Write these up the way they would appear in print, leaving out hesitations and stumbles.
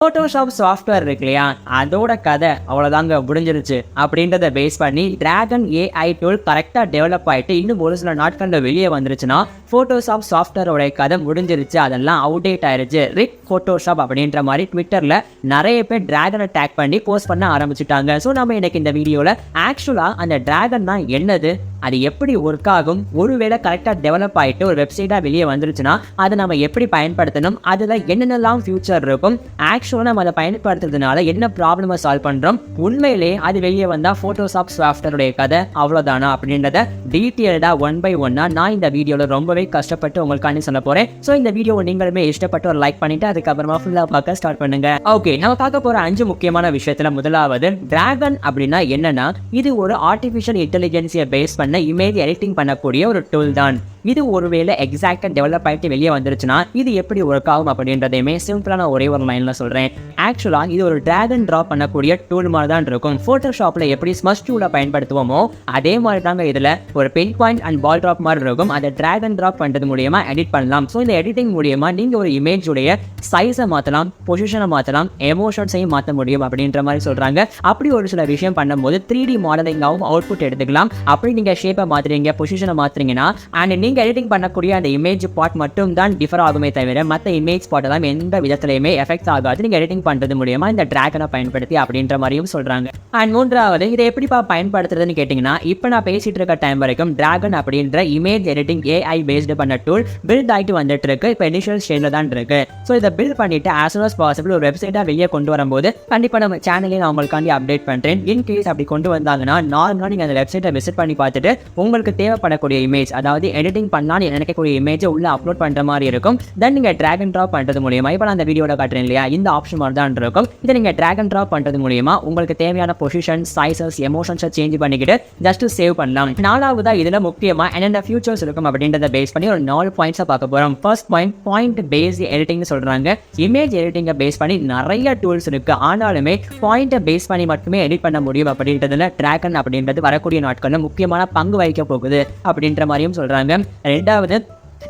Photoshop software இருக்கு இல்லையா, அதோட கதை அவ்வளோதாங்க முடிஞ்சிருச்சு அப்படின்றத பேஸ் பண்ணி டிராகன் ஏஐ டூல் கரெக்டாக டெவலப் ஆகிட்டு இன்னும் ஒரு சில நாட்களில் வெளியே வந்துருச்சுன்னா ஃபோட்டோஷாப் சாஃப்ட்வேரோட கதை முடிஞ்சிருச்சு, அதெல்லாம் அவுடேட் ஆயிடுச்சு, ரிக் ஃபோட்டோஷாப் அப்படின்ற மாதிரி ட்விட்டரில் நிறைய பேர் டிராகனை டேக் பண்ணி போஸ்ட் பண்ண ஆரம்பிச்சுட்டாங்க. ஸோ நம்ம எனக்கு இந்த வீடியோவில் ஆக்சுவலாக அந்த டிராகன் தான் என்னது, அது எப்படி ஒர்க் ஆகும், ஒருவேளை கரெக்டாக டெவலப் ஆகிட்டு ஒரு வெப்சைட்டாக வெளியே வந்துருச்சுன்னா அதை நம்ம எப்படி பயன்படுத்தணும், அதில் என்னென்னலாம் ஃபியூச்சர் இருக்கும், ஆக்சுவலாக நம்ம அதை பயன்படுத்துறதுனால என்ன ப்ராப்ளமை சால்வ் பண்ணுறோம், உண்மையிலே அது வெளியே வந்தால் ஃபோட்டோஷாப் சாஃப்ட்வேருடைய கதை அவ்வளோதானா அப்படின்றத டீட்டெயில்டாக ஒன் பை ஒன்னாக நான் இந்த வீடியோவில் ரொம்பவே கஷ்டப்பட்டு உங்களுக்காண்டி சொல்ல போகிறேன். ஸோ இந்த வீடியோவை நீங்களுமே இஷ்டப்பட்டு ஒரு லைக் பண்ணிவிட்டு அதுக்கப்புறமா ஃபுல்லாக பார்க்க ஸ்டார்ட் பண்ணுங்க. ஓகே, நம்ம பார்க்க போகிற 5 முக்கியமான விஷயத்தில் முதலாவது டிராகன் அப்படின்னா என்னன்னா, இது ஒரு ஆர்டிஃபிஷியல் இன்டெலிஜென்ஸியை பேஸ் பண்ண இமேஜ் எடிட்டிங் பண்ணக்கூடிய ஒரு டூல் தான். இது ஒருவேளை எக்ஸாக்டாக டெவலப் ஆகிட்டு வெளியே வந்துருச்சுன்னா இது எப்படி ஒர்க் ஆகும் அப்படின்றதையுமே சிம்பிளான ஒரே ஒரு லைனில் சொல்கிறேன். ஆக்சுவலாக இது ஒரு டிராக் அண்ட் ட்ராப் பண்ணக்கூடிய டூல் மாதிரி தான் இருக்கும். ஃபோட்டோஷாப்பில் எப்படி ஸ்மஷ் டூலை பயன்படுத்துவோமோ அதே மாதிரி தாங்க இதில் ஒரு pen point and ball drop மாதிரி இருக்கும். அதை டிராக் அண்ட் ட்ராப் பண்ணுறது மூலியமா எடிட் பண்ணலாம். ஸோ இந்த எடிட்டிங் மூலியமா நீங்கள் ஒரு இமேஜுடைய சைஸை மாற்றலாம், பொசிஷனை மாற்றலாம், எமோஷன்ஸையும் மாற்ற முடியும் அப்படின்ற மாதிரி சொல்கிறாங்க. அப்படி ஒரு சில விஷயம் பண்ணும்போது 3D மாடலிங்காகவும் அவுட்புட் எடுத்துக்கலாம். அப்படி நீங்கள் ஷேப்பை மாற்றுறீங்க, பொசிஷனை மாற்றுறீங்கன்னா அண்ட் நீங்கள் எடிட்டிங் பண்ணக்கூடிய அந்த இமேஜ் பார்ட் மட்டும் தான் டிஃபர் ஆகுமே தவிர மற்ற இமேஜ் பார்ட் எல்லாம் எந்த விதத்திலையுமே எஃபெக்ட் ஆகாது நீங்கள் எடிட்டிங் பண்ணுறது மூலியமா இந்த டிராகனை பயன்படுத்தி அப்படின்ற மாதிரியும் சொல்கிறாங்க. அண்ட் மூன்றாவது, இதை எப்படிப்பா பயன்படுத்துறதுன்னு கேட்டிங்கன்னா, இப்போ நான் பேசிட்டு இருக்க டைம் வரைக்கும் டிராகன் அப்படின்ற இமேஜ் எடிட்டிங் ஏஐ பேஸ்டு பண்ண டூல் பில்ட் ஆகிட்டு வந்துட்டு இருக்கு. இப்போ இனிஷியல் ஸ்டேஜில் தான் இருக்கு. ஸோ இதை பில்ட் பண்ணிட்டு as soon as possible ஒரு வெப்சைட்டாக வெளியே கொண்டு வரும்போது கண்டிப்பாக நம்ம சேனலையும் நான் உங்களுக்காண்டி அப்டேட் பண்ணுறேன். இன்கேஸ் அப்படி கொண்டு வந்தாங்கன்னா நார்மலாக நீங்கள் அந்த வெப்சைட்டை விசிட் பண்ணி பார்த்துட்டு உங்களுக்கு தேவைப்படக்கூடிய இமேஜ், அதாவது எடிட்டிங் பண்ணலாம் நினைக்கக்கூடிய இமேஜை உள்ள அப்லோட் பண்ற மாதிரி இருக்கும். தென் நீங்க டிராக் அண்ட் டிராப் பண்றது மூலமா இப்போ நான் அந்த வீடியோல காட்டுறேன் இல்லையா, இந்த ஆப்ஷன் மாதிரி தான் இருக்கும். இதை நீங்க டிராக் அண்ட் டிராப் பண்றது மூலமா உங்களுக்கு தேவையான பொசிஷன், சைஸஸ், எமோஷன்ஸை சேஞ்ச் பண்ணிக்கிட்டு ஜஸ்ட் சேவ் பண்ணலாம். நாலாவதா இதுல முக்கியமா என்னென்ன ஃபியூச்சர்ஸ் இருக்கும் அப்படின்றத பேஸ் பண்ணி ஒரு 4 பாயிண்ட்ஸை பார்க்க போறோம். ஃபர்ஸ்ட் பாயிண்ட் பேஸ்ட் எடிட்டிங் சொல்றாங்க. இமேஜ் எடிட்டிங்கை பேஸ் பண்ணி நிறைய டூல்ஸ் இருக்கு, ஆனாலுமே பாயிண்ட்டை பேஸ் பண்ணி மட்டுமே எடிட் பண்ண முடியும் அப்படின்றதுல டிராகன் அப்படின்றது வரக்கூடிய நாட்களில் முக்கியமான பங்கு வகிக்க போகுது அப்படின்ற மாதிரியும் சொல்றாங்க. ரெண்டாவது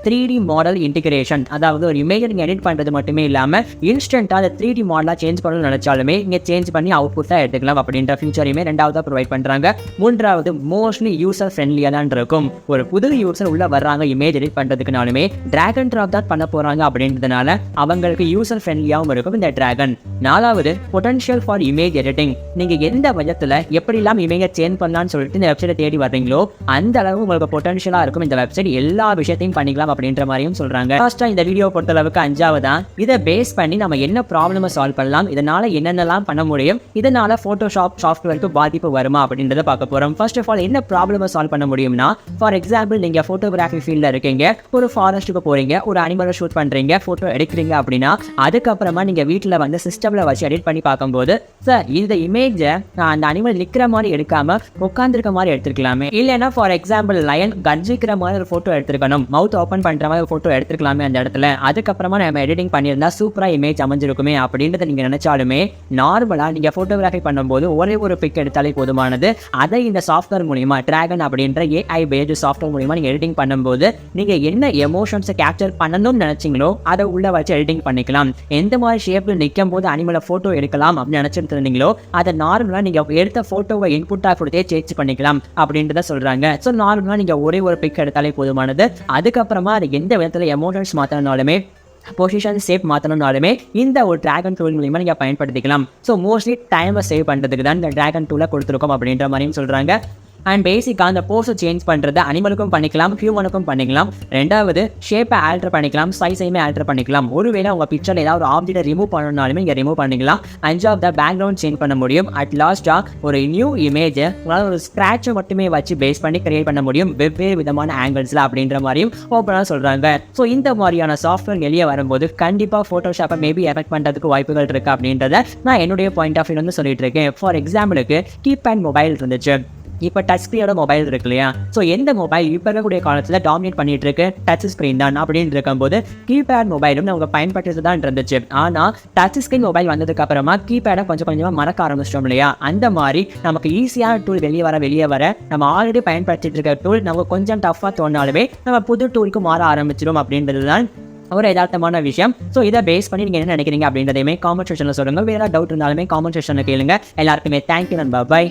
3D மாடல் இன்டிகிரேஷன், அதாவது ஒரு இமேஜை நீங்கள் எடிட் பண்ணுறது மட்டுமே இல்லாமல் இன்ஸ்டன்ட்டாக அதை 3D மாடலாக சேஞ்ச் பண்ணணும்னு நினச்சாலுமே நீங்கள் சேஞ்ச் பண்ணி அவுட்புட்டாக எடுத்துக்கலாம் அப்படின்ற ஃபியூச்சரையுமே ரெண்டாவதாக ப்ரொவைட் பண்ணுறாங்க. மூன்றாவது, மோஸ்ட்லி யூசர் ஃப்ரெண்ட்லியாக தான் இருக்கும். ஒரு புது யூசர் உள்ளே வர்றாங்க இமேஜ் எடிட் பண்ணுறதுக்குனாலுமே டிராக் அண்ட் ட்ராப் தான் பண்ண போகிறாங்க அப்படின்றதுனால அவங்களுக்கு யூசர் ஃப்ரெண்ட்லியாகவும் இருக்கும் இந்த டிராகன். நாலாவது, பொட்டன்ஷியல் ஃபார் இமேஜ் எடிட்டிங். நீங்கள் எந்த விதத்தில் எப்படிலாம் இமேஜை சேஞ்ச் பண்ணலான்னு சொல்லிட்டு இந்த வெப்சைட்டை தேடி வர்றீங்களோ அந்த அளவு உங்களுக்கு பொட்டன்ஷியலாக இருக்கும் இந்த வெப்சைட். எல்லா விஷயத்தையும் பண்ணிக்கலாம் அப்படின்ற மாதிரியும் சொல்றாங்க. ஃபர்ஸ்டா இந்த வீடியோ பொறுத்தளவுக்கு 5ஆவதா இதை பேஸ் பண்ணி நம்ம என்ன ப்ராப்ளமை சால்வ் பண்ணலாம், இதனால என்னென்னலாம் பண்ண முடியும், இதனால போட்டோஷாப் சாஃப்ட்வேருக்கு பாதிப்பு வருமா அப்படின்றத பார்க்க போறோம். ஃபர்ஸ்ட் ஆஃப் ஆல் என்ன ப்ராப்ளமை சால்வ் பண்ண முடியும்னா, ஃபார் எக்ஸாம்பிள் நீங்க போட்டோகிராஃபி ஃபீல்ட்ல இருக்கீங்க, ஒரு ஃபாரஸ்ட்டுக்கு போறீங்க, ஒரு அனிமலை ஷூட் பண்றீங்க, போட்டோ எடுக்கிறீங்க அப்படின்னா அதுக்கப்புறமா நீங்க வீட்டில் வந்து சிஸ்டம்ல வச்சு எடிட் பண்ணி பார்க்கும்போது சார் இந்த இமேஜை அந்த அனிமல் நிற்கிற மாதிரி எடுக்காம உட்காந்துருக்க மாதிரி எடுத்துருக்கலாமே, இல்லைன்னா ஃபார் எக்ஸாம்பிள் லயன் கர்ஜிக்கிற மாதிரி ஒரு போட்டோ எடுத்துருக்கணும், மவுத் ஓப்பன் பண்ற மாதிரி போட்டோ எடுத்துக்கலாமே அந்த இடத்துல, அதுக்கப்புறமா நம்ம எடிட்டிங் பண்ணியிருந்தா சூப்பரா இமேஜ் அமைஞ்சிருக்குமே அப்படின்றத நீங்க நினைச்சாலுமே நார்மலா நீங்க போட்டோகிராஃபி பண்ணும்போது ஒரே ஒரு பிக் எடுத்தாலே போதுமானது. அதை இந்த சாஃப்ட்வேர் மூலியமா டிராகன் அப்படின்ற ஏஐ பேஸ்டு சாஃப்ட்வேர் மூலியமா நீங்க எடிட்டிங் பண்ணும்போது நீங்க என்ன எமோஷன்ஸை கேப்சர் பண்ணணும்னு நினைச்சீங்களோ அதை உள்ள வச்சு எடிட்டிங் பண்ணிக்கலாம். எந்த மாதிரி ஷேப்ல நிற்கும் போது அனிமலை போட்டோ எடுக்கலாம் அப்படின்னு நினைச்சிட்டு இருந்தீங்களோ அதை நார்மலா நீங்க எடுத்த போட்டோவை இன்புட்டா கொடுத்தே சேஞ்ச் பண்ணிக்கலாம் அப்படின்றத சொல்றாங்க. ஸோ நார்மலா நீங்க ஒரே ஒரு பிக் எடுத்தாலே போதுமானது. அதுக்கப்புறமா அது எந்த விதத்தில் எமோஷன்ஸ் மாற்றினாலுமே பொசிஷன் சேவ் மாற்றணும்னாலுமே இந்த ஒரு டிராகன் டூல் மூலியமாக நீங்கள் பயன்படுத்திக்கலாம். ஸோ மோஸ்ட்லி டைமை சேவ் பண்ணுறதுக்கு தான் இந்த டிராகன் டூலை கொடுத்துருக்கோம் அப்படின்ற மாதிரியும் சொல்கிறாங்க. அண்ட் பேசிக்காக அந்த போஸை சேஞ்ச் பண்ணுறது அனிமலுக்கும் பண்ணிக்கலாம், ஹியூமனுக்கும் பண்ணிக்கலாம். ரெண்டாவது, ஷேப்பை ஆல்டர் பண்ணிக்கலாம், சைஸையுமே ஆல்டர் பண்ணிக்கலாம். ஒருவேளை உங்கள் பிக்சரில் ஏதாவது ஒரு ஆப்ஜெக்டை ரிமூவ் பண்ணணும்னாலுமே இங்கே ரிமூவ் பண்ணிக்கலாம். அஞ்சாவது, பேக்ரவுண்ட் சேஞ்ச் பண்ண முடியும். அட் லாஸ்ட்டாக ஒரு நியூ இமேஜை உங்களால் ஒரு ஸ்க்ராட்சை மட்டுமே வச்சு பேஸ் பண்ணி கிரியேட் பண்ண முடியும் வெவ்வேறு விதமான ஆங்கிள்ஸில் அப்படின்ற மாதிரியும் ஓப்பனாக சொல்கிறாங்க. ஸோ இந்த மாதிரியான சாஃப்ட்வேர் வெளியே வரும்போது கண்டிப்பாக ஃபோட்டோஷாப்பை மேபி எஃபெக்ட் பண்ணுறதுக்கு வாய்ப்புகள் இருக்குது அப்படின்றத நான் என்னுடைய பாயிண்ட் ஆஃப் வியூ வந்து சொல்லிட்டு இருக்கேன். ஃபார் எக்ஸாம்பிளுக்கு கீபேட் மொபைல் இருந்துச்சு, இப்போ டச் ஸ்க்ரீனோட மொபைல் இருக்கு இல்லையா, ஸோ எந்த மொபைல் இப்போ இருக்கக்கூடிய காலத்தில் டாமினேட் பண்ணிட்டு இருக்கு, டச் ஸ்க்ரீன் தான் அப்படின்னு இருக்கும்போது கீபேட் மொபைலும் நமக்கு பயன்படுத்தி தான் இருந்துச்சு. ஆனால் டச் ஸ்க்ரீன் மொபைல் வந்ததுக்கு அப்புறமா கீபேடை கொஞ்சம் கொஞ்சமாக மறக்க ஆரம்பிச்சிட்டோம் இல்லையா. அந்த மாதிரி நமக்கு ஈஸியான டூல் வெளியே வர நம்ம ஆல்ரெடி பயன்படுத்திட்டு இருக்க டூல் நமக்கு கொஞ்சம் டஃப்பாக தோணாலுமே நம்ம புது டூலுக்கு மாற ஆரம்பிச்சிடும் அப்படின்றது தான் ஒரு யதார்த்தமான விஷயம். ஸோ இதை பேஸ் பண்ணி நீங்கள் என்ன நினைக்கிறீங்க அப்படின்றதையுமே காமெண்ட் செக்ஷனில் சொல்லுங்கள். வேறு டவுட் இருந்தாலுமே காமெண்ட் செக்ஷனில் கேளுங்க. எல்லாருக்குமே தேங்க்யூ அண்ட் பை.